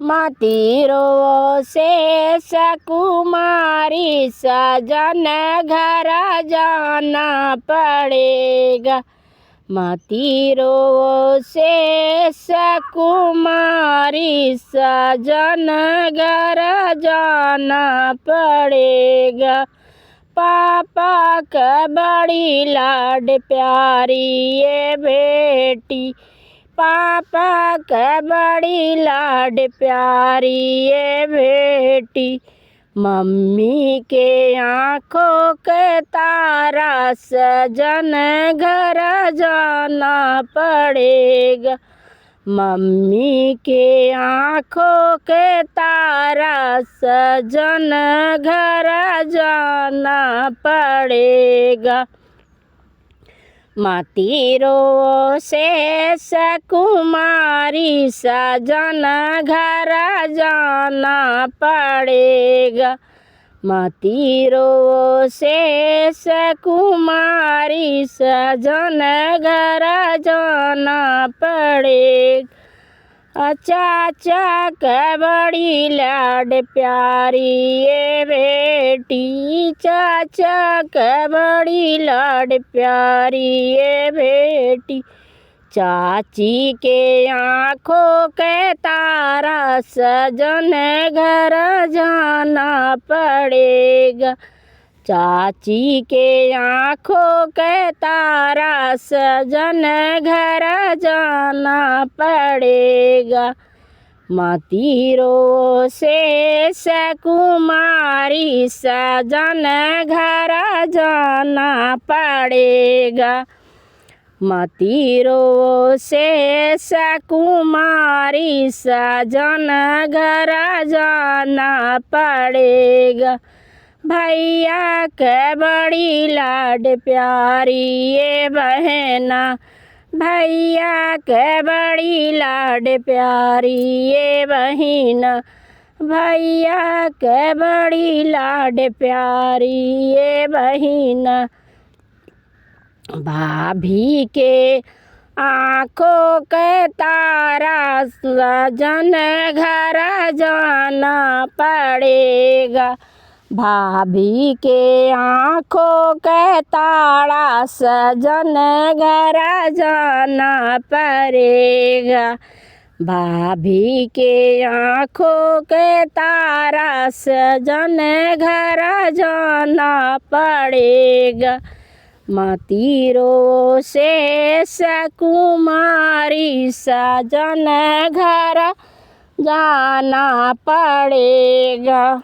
मतीरो से सकुमारी सजन घर जाना पड़ेगा। मतीरो से सकुमारी सजन घर जाना पड़ेगा। पापा का बड़ी लाड प्यारी ये बेटी, पापा का बड़ी लाड प्यारी ये बेटी। मम्मी के आँखों के तारा सजन घर जाना पड़ेगा। मम्मी के आँखों के तारा सजन घर जाना पड़ेगा। मतीरो से सकुमारी सजन घर जाना पड़ेगा। मतीरो से सकुमारी सजन घर जाना पड़ेगा। चाचा का बड़ी लाड प्यारी ये बेटी, चाचा का बड़ी लाड प्यारी ये बेटी। चाची के आँखों के तारा सजन घर जाना पड़ेगा। चाची के आँखों के तारा सजन घर जाना पड़ेगा। मतीरो से सकुमारी सजन घर जाना पड़ेगा। मतीरो से सकुमारी सजन घर जाना पड़ेगा। भैया के बड़ी लाड प्यारी ये बहना, भैया के बड़ी लाड प्यारी ये बहिना। भैया के बड़ी लाड प्यारी ये बहिना। भाभी के आँखों के तारा सजन घर जाना पड़ेगा। भाभी के आँखों के तारा सजन घर जाना पड़ेगा। भाभी के आँखों के तारा सजन घर जाना पड़ेगा। मतीरो से सकुमारी सजन घर जाना पड़ेगा।